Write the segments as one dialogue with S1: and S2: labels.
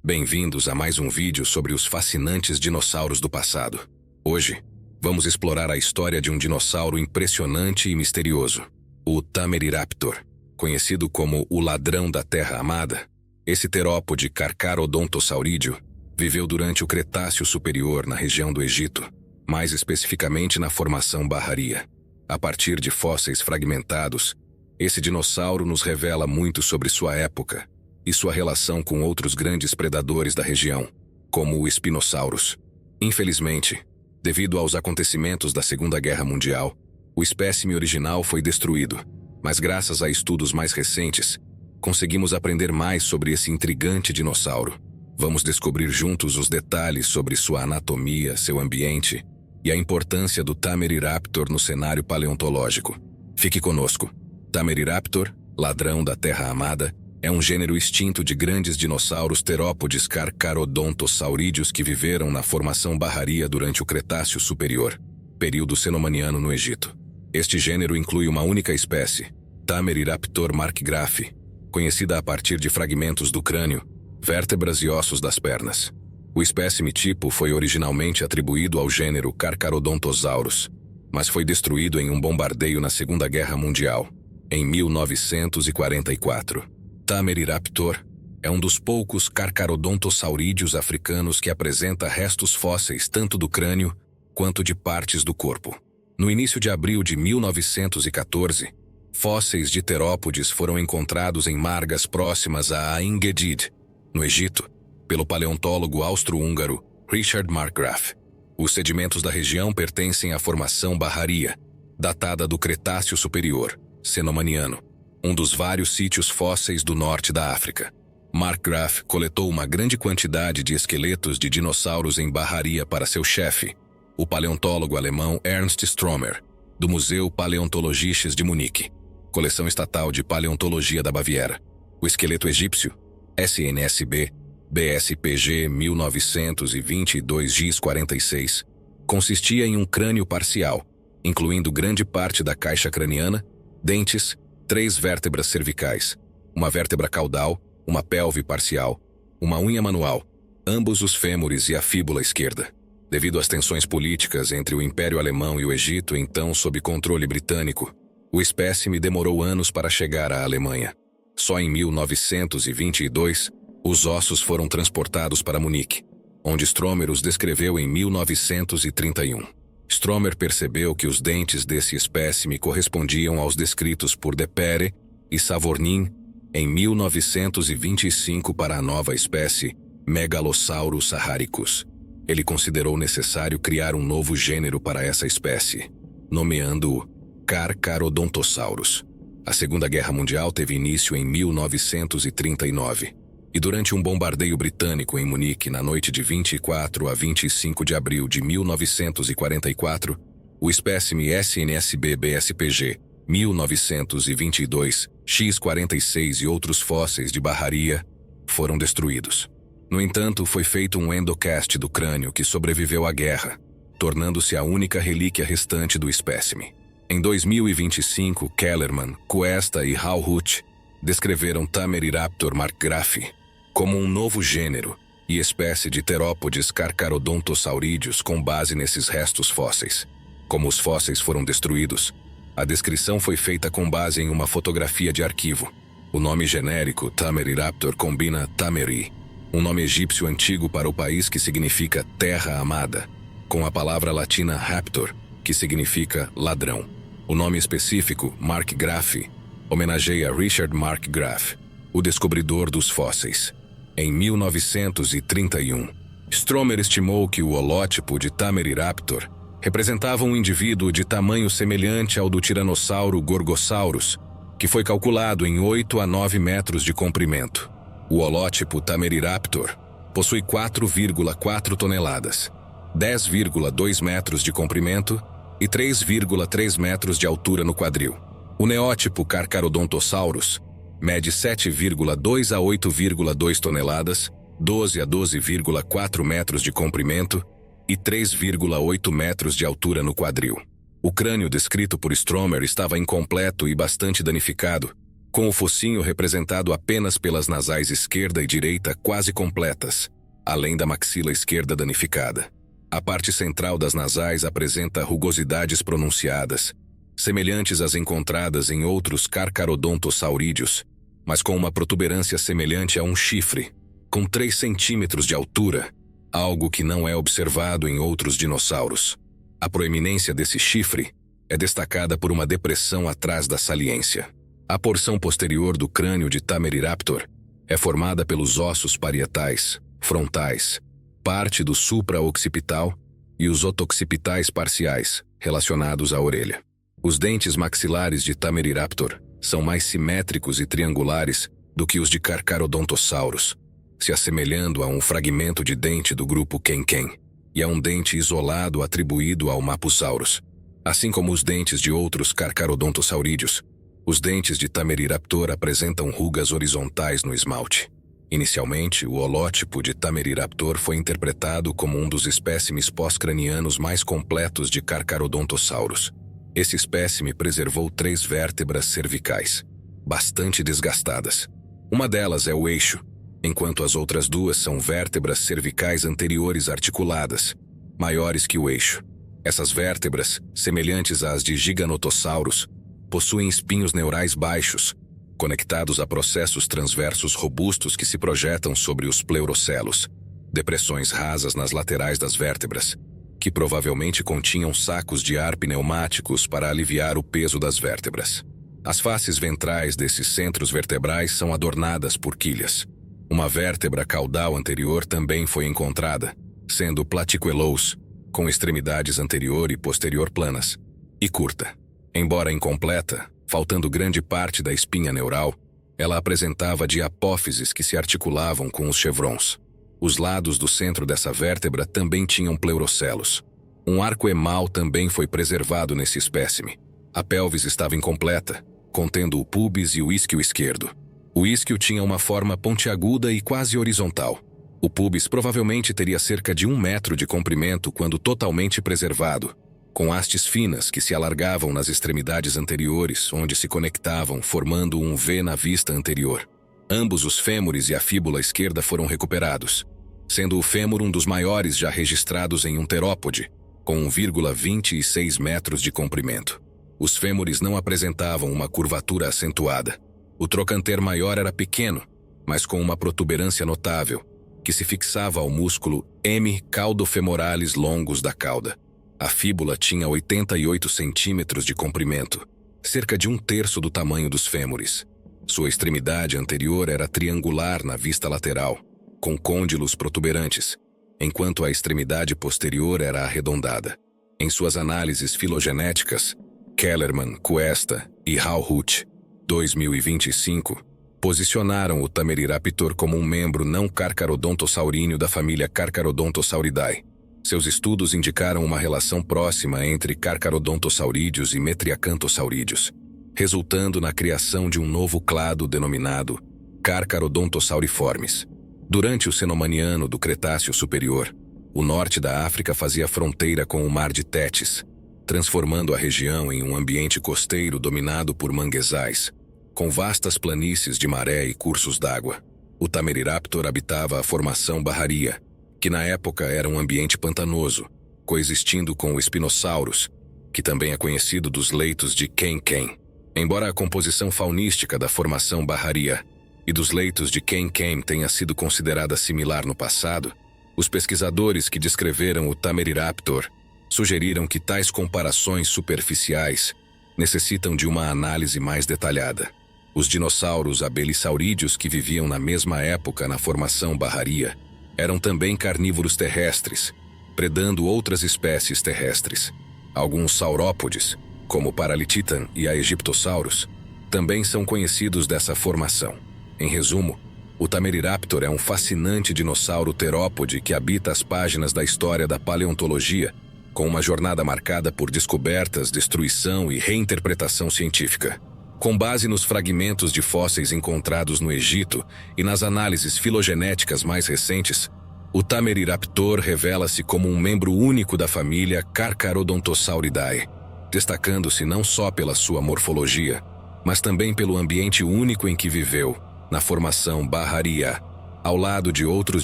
S1: Bem-vindos a mais um vídeo sobre os fascinantes dinossauros do passado. Hoje, vamos explorar a história de um dinossauro impressionante e misterioso, o Tameriraptor. Conhecido como o ladrão da terra amada, esse terópode carcarodontosaurídeo viveu durante o Cretáceo Superior na região do Egito, mais especificamente na Formação Barraria. A partir de fósseis fragmentados, esse dinossauro nos revela muito sobre sua época e sua relação com outros grandes predadores da região, como o Spinosaurus. Infelizmente, devido aos acontecimentos da Segunda Guerra Mundial, o espécime original foi destruído, mas graças a estudos mais recentes, conseguimos aprender mais sobre esse intrigante dinossauro. Vamos descobrir juntos os detalhes sobre sua anatomia, seu ambiente e a importância do Tameriraptor no cenário paleontológico. Fique conosco. Tameriraptor, ladrão da terra amada, é um gênero extinto de grandes dinossauros terópodes carcarodontosaurídeos que viveram na Formação Barraria durante o Cretáceo Superior, período cenomaniano no Egito. Este gênero inclui uma única espécie, Tameriraptor markgraafi, conhecida a partir de fragmentos do crânio, vértebras e ossos das pernas. O espécime tipo foi originalmente atribuído ao gênero Carcharodontosaurus, mas foi destruído em um bombardeio na Segunda Guerra Mundial, em 1944. Tameriraptor é um dos poucos carcarodontosaurídeos africanos que apresenta restos fósseis tanto do crânio quanto de partes do corpo. No início de abril de 1914, fósseis de terópodes foram encontrados em margas próximas a Ain Gedid, no Egito, pelo paleontólogo austro-húngaro Richard Markgraaff. Os sedimentos da região pertencem à Formação Barraria, datada do Cretáceo Superior, cenomaniano, um dos vários sítios fósseis do norte da África. Markgraaff coletou uma grande quantidade de esqueletos de dinossauros em Barraria para seu chefe, o paleontólogo alemão Ernst Stromer, do Museu Paläontologisches de Munique, coleção estatal de paleontologia da Baviera. O esqueleto egípcio, SNSB, BSPG 1922-GIS46, consistia em um crânio parcial, incluindo grande parte da caixa craniana, dentes, 3 vértebras cervicais, uma vértebra caudal, uma pelve parcial, uma unha manual, ambos os fêmures e a fíbula esquerda. Devido às tensões políticas entre o Império Alemão e o Egito, então sob controle britânico, o espécime demorou anos para chegar à Alemanha. Só em 1922, os ossos foram transportados para Munique, onde Stromer os descreveu em 1931. Stromer percebeu que os dentes desse espécime correspondiam aos descritos por De Pere e Savornin em 1925 para a nova espécie Megalosaurus saharicus. Ele considerou necessário criar um novo gênero para essa espécie, nomeando-o Carcharodontosaurus. A Segunda Guerra Mundial teve início em 1939, e durante um bombardeio britânico em Munique na noite de 24 a 25 de abril de 1944, o espécime SNSB-BSPG 1922-X46 e outros fósseis de Barraria foram destruídos. No entanto, foi feito um endocast do crânio que sobreviveu à guerra, tornando-se a única relíquia restante do espécime. Em 2025, Kellerman, Cuesta e Hauhut descreveram Tameriraptor markgraafi como um novo gênero e espécie de terópodes carcarodontosaurídeos com base nesses restos fósseis. Como os fósseis foram destruídos, a descrição foi feita com base em uma fotografia de arquivo. O nome genérico Tameriraptor combina Tameri, um nome egípcio antigo para o país que significa terra amada, com a palavra latina raptor, que significa ladrão. O nome específico, markgraafi, homenageia Richard Markgraaff, o descobridor dos fósseis. Em 1931, Stromer estimou que o holótipo de Tameriraptor representava um indivíduo de tamanho semelhante ao do tiranossauro Gorgosaurus, que foi calculado em 8 a 9 metros de comprimento. O holótipo Tameriraptor possui 4,4 toneladas, 10,2 metros de comprimento e 3,3 metros de altura no quadril. O neótipo Carcharodontosaurus mede 7,2 a 8,2 toneladas, 12 a 12,4 metros de comprimento e 3,8 metros de altura no quadril. O crânio descrito por Stromer estava incompleto e bastante danificado, com o focinho representado apenas pelas nasais esquerda e direita quase completas, além da maxila esquerda danificada. A parte central das nasais apresenta rugosidades pronunciadas, semelhantes às encontradas em outros carcarodontosaurídeos, mas com uma protuberância semelhante a um chifre, com 3 centímetros de altura, algo que não é observado em outros dinossauros. A proeminência desse chifre é destacada por uma depressão atrás da saliência. A porção posterior do crânio de Tameriraptor é formada pelos ossos parietais, frontais, parte do supra-occipital e os otoccipitais parciais, relacionados à orelha. Os dentes maxilares de Tameriraptor são mais simétricos e triangulares do que os de Carcharodontosaurus, se assemelhando a um fragmento de dente do grupo Kenken e a um dente isolado atribuído ao Mapusaurus. Assim como os dentes de outros Carcharodontosaurídeos, os dentes de Tameriraptor apresentam rugas horizontais no esmalte. Inicialmente, o holótipo de Tameriraptor foi interpretado como um dos espécimes pós-cranianos mais completos de Carcharodontosaurus. Esse espécime preservou 3 vértebras cervicais, bastante desgastadas. Uma delas é o eixo, enquanto as outras 2 são vértebras cervicais anteriores articuladas, maiores que o eixo. Essas vértebras, semelhantes às de Giganotosaurus, possuem espinhos neurais baixos, conectados a processos transversos robustos que se projetam sobre os pleurocelos, depressões rasas nas laterais das vértebras, que provavelmente continham sacos de ar pneumáticos para aliviar o peso das vértebras. As faces ventrais desses centros vertebrais são adornadas por quilhas. Uma vértebra caudal anterior também foi encontrada, sendo platycoelous, com extremidades anterior e posterior planas, e curta. Embora incompleta, faltando grande parte da espinha neural, ela apresentava diapófises que se articulavam com os chevrons. Os lados do centro dessa vértebra também tinham pleurocelos. Um arco emal também foi preservado nesse espécime. A pelvis estava incompleta, contendo o pubis e o isquio esquerdo. O isquio tinha uma forma pontiaguda e quase horizontal. O pubis provavelmente teria cerca de 1 metro de comprimento quando totalmente preservado, com hastes finas que se alargavam nas extremidades anteriores, onde se conectavam, formando um V na vista anterior. Ambos os fêmures e a fíbula esquerda foram recuperados, sendo o fêmur um dos maiores já registrados em um terópode, com 1,26 metros de comprimento. Os fêmures não apresentavam uma curvatura acentuada. O trochanter maior era pequeno, mas com uma protuberância notável, que se fixava ao músculo M. caudofemoralis longus da cauda. A fíbula tinha 88 centímetros de comprimento, cerca de 1/3 do tamanho dos fêmures. Sua extremidade anterior era triangular na vista lateral, com côndilos protuberantes, enquanto a extremidade posterior era arredondada. Em suas análises filogenéticas, Kellerman, Cuesta e Hauhut, 2025, posicionaram o Tameriraptor como um membro não carcharodontosauríneo da família Carcharodontosauridae. Seus estudos indicaram uma relação próxima entre Carcharodontosaurídeos e Metriacanthosaurídeos, resultando na criação de um novo clado denominado Carcharodontosauriformes. Durante o Cenomaniano do Cretáceo Superior, o norte da África fazia fronteira com o Mar de Tétis, transformando a região em um ambiente costeiro dominado por manguezais, com vastas planícies de maré e cursos d'água. O Tameriraptor habitava a formação Barraria, que na época era um ambiente pantanoso, coexistindo com o Spinosaurus, que também é conhecido dos leitos de Kenken. Embora a composição faunística da formação Barraria e dos leitos de Kenken tenha sido considerada similar no passado, os pesquisadores que descreveram o Tameriraptor sugeriram que tais comparações superficiais necessitam de uma análise mais detalhada. Os dinossauros abelissaurídeos que viviam na mesma época na formação Barraria eram também carnívoros terrestres, predando outras espécies terrestres. Alguns saurópodes, como o Paralititan e a Aegyptosaurus, também são conhecidos dessa formação. Em resumo, o Tameriraptor é um fascinante dinossauro terópode que habita as páginas da história da paleontologia, com uma jornada marcada por descobertas, destruição e reinterpretação científica. Com base nos fragmentos de fósseis encontrados no Egito e nas análises filogenéticas mais recentes, o Tameriraptor revela-se como um membro único da família Carcharodontosauridae, destacando-se não só pela sua morfologia, mas também pelo ambiente único em que viveu, na formação Barraria, ao lado de outros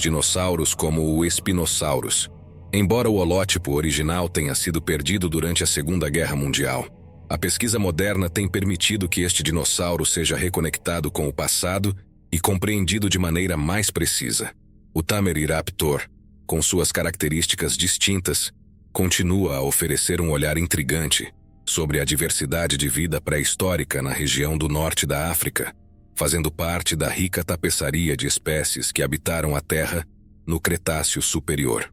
S1: dinossauros como o Spinosaurus. Embora o holótipo original tenha sido perdido durante a Segunda Guerra Mundial, a pesquisa moderna tem permitido que este dinossauro seja reconectado com o passado e compreendido de maneira mais precisa. O Tamaryraptor, com suas características distintas, continua a oferecer um olhar intrigante sobre a diversidade de vida pré-histórica na região do norte da África, fazendo parte da rica tapeçaria de espécies que habitaram a Terra no Cretáceo Superior.